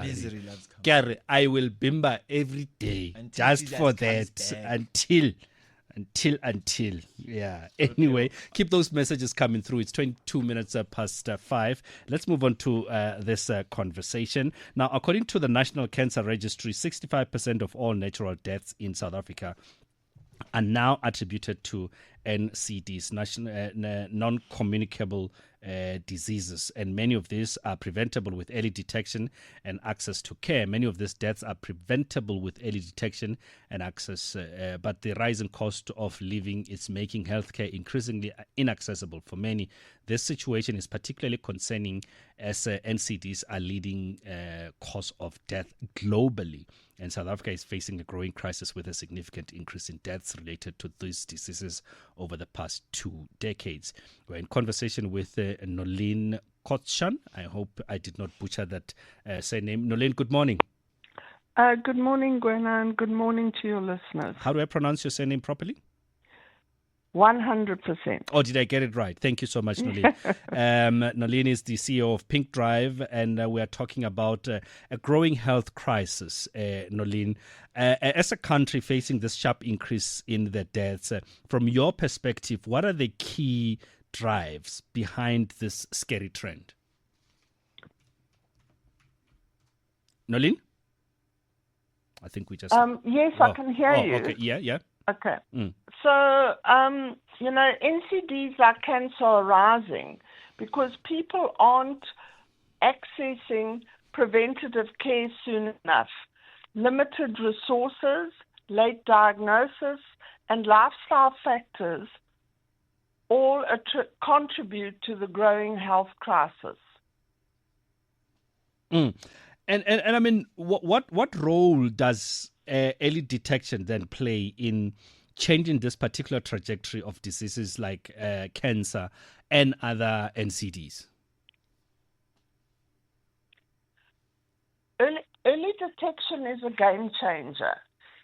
Misery loves company. Gary, I will bimba every day Until just Jesus for comes that back. until. Yeah. Anyway, keep those messages coming through. It's 22 minutes past 5. Let's move on to this conversation. Now, according to the National Cancer Registry, 65% of all natural deaths in South Africa are now attributed to NCDs, non-communicable diseases, and many of these are preventable with early detection and access to care. Many of these deaths are preventable with early detection and access, but the rising cost of living is making healthcare increasingly inaccessible for many. This situation is particularly concerning as NCDs are leading cause of death globally. And South Africa is facing a growing crisis with a significant increase in deaths related to these diseases over the past 2 decades. We're in conversation with Nolene Kotschan. I hope I did not butcher that surname. Nolene, good morning. Good morning, Kwena, and good morning to your listeners. How do I pronounce your surname properly? 100%. Oh, did I get it right? Thank you so much, Nolene. Nolene is the CEO of Pink Drive, and we are talking about a growing health crisis, Nolene. As a country facing this sharp increase in the deaths, from your perspective, what are the key drives behind this scary trend? Nolene? I think we just... Yes, I can hear you. Okay, yeah. Okay. So, NCDs are cancer arising because people aren't accessing preventative care soon enough. Limited resources, late diagnosis, and lifestyle factors all contribute to the growing health crisis. And I mean, what role does early detection then play in changing this particular trajectory of diseases like cancer and other NCDs? Early detection is a game changer.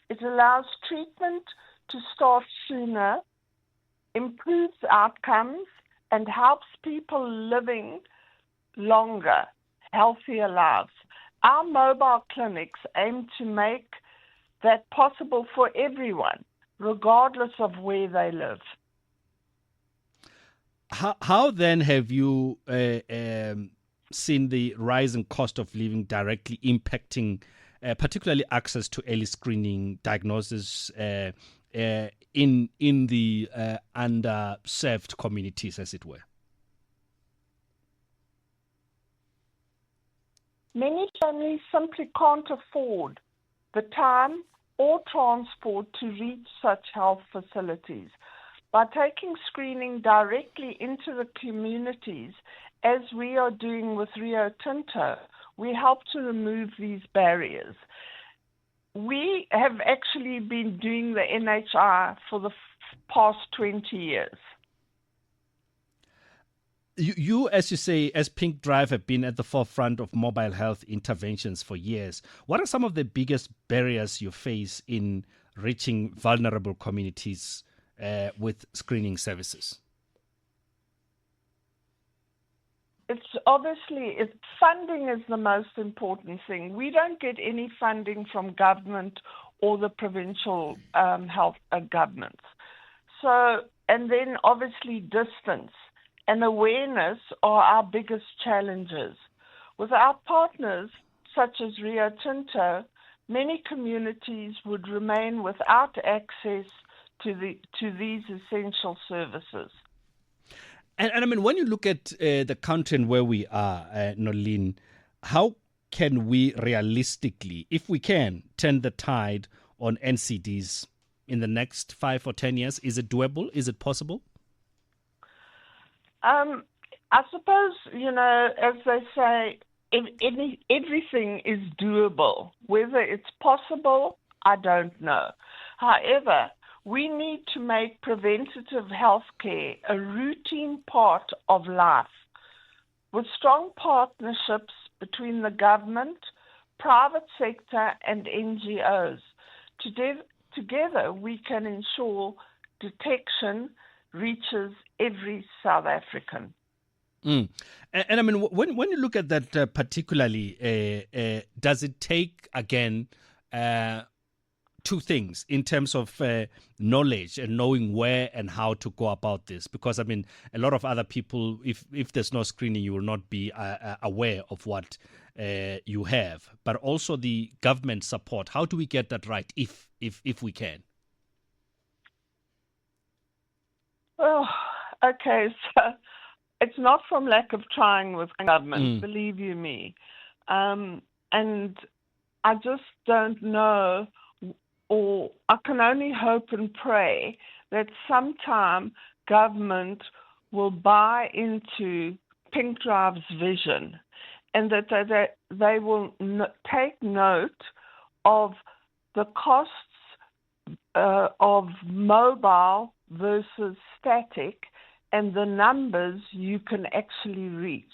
It allows treatment to start sooner, improves outcomes, and helps people living longer, healthier lives. Our mobile clinics aim to make that possible for everyone, regardless of where they live. How then have you seen the rising cost of living directly impacting particularly access to early screening, diagnosis in the underserved communities, as it were? Many families simply can't afford the time or transport to reach such health facilities. By taking screening directly into the communities, as we are doing with Rio Tinto, we help to remove these barriers. We have actually been doing the NHI for the past 20 years. You, as you say, as Pink Drive, have been at the forefront of mobile health interventions for years. What are some of the biggest barriers you face in reaching vulnerable communities with screening services? Funding is the most important thing. We don't get any funding from government or the provincial health governments. So, and then obviously distance and awareness are our biggest challenges. With our partners, such as Rio Tinto, many communities would remain without access to these essential services. And I mean, when you look at the country and where we are, Nolene, how can we realistically, if we can, turn the tide on NCDs in the next 5 or 10 years? Is it doable? Is it possible? I suppose, as they say, everything is doable. Whether it's possible, I don't know. However, we need to make preventative health care a routine part of life. With strong partnerships between the government, private sector, and NGOs, together we can ensure detection reaches every South African. And I mean, when you look at that particularly, does it take, again, two things in terms of knowledge and knowing where and how to go about this? Because, I mean, a lot of other people, if there's no screening, you will not be aware of what you have. But also the government support. How do we get that right, if we can? Well, okay, so it's not from lack of trying with government, believe you me. And I just don't know, or I can only hope and pray that sometime government will buy into Pink Drive's vision, and that they will take note of the costs of mobile versus static, and the numbers you can actually reach.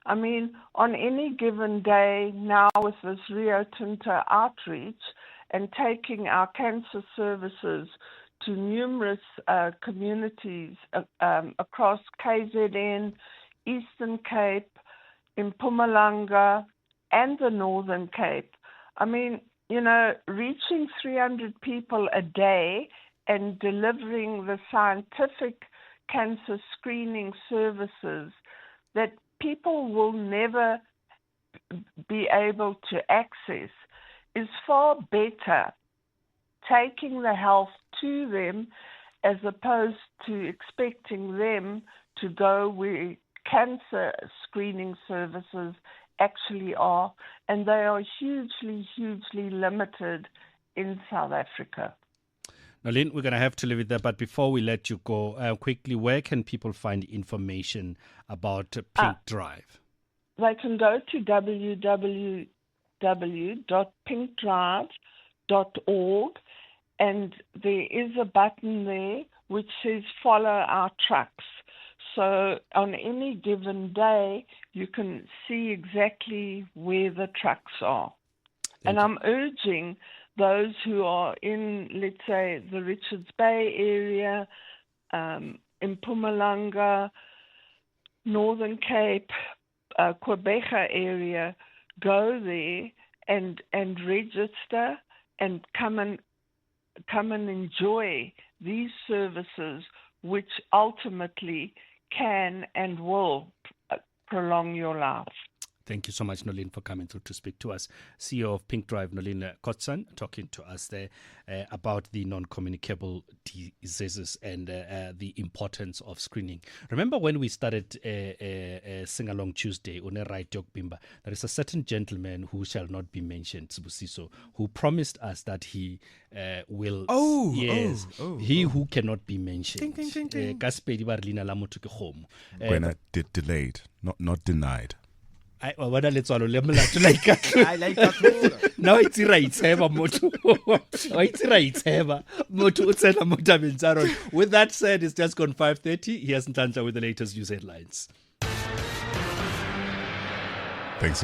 I mean, on any given day now with this Rio Tinto outreach and taking our cancer services to numerous communities across KZN, Eastern Cape, in Mpumalanga, and the Northern Cape, I mean, you know, reaching 300 people a day and delivering the scientific cancer screening services that people will never be able to access is far better taking the health to them as opposed to expecting them to go where cancer screening services actually are, and they are hugely, hugely limited in South Africa. Nolene, we're going to have to leave it there, but before we let you go, quickly, where can people find information about Pink Drive? They can go to www.pinkdrive.org, and there is a button there which says follow our trucks. So on any given day, you can see exactly where the trucks are. And I'm urging those who are in, let's say, the Richards Bay area, in Mpumalanga, Northern Cape, Quebeca area, go there and register and come and enjoy these services, which ultimately can and will prolong your life. Thank you so much, Nolene, for coming through to speak to us. CEO of Pink Drive, Nolene Kotschan, talking to us there about the non-communicable diseases and the importance of screening. Remember when we started Sing Along Tuesday, there is a certain gentleman who shall not be mentioned, Sibusiso, who promised us that he will... He who cannot be mentioned. Kwena delayed, not denied. I like that. Now it's right. With that said, it's just gone 5:30. Here's Ntantla with the latest news headlines. Thanks.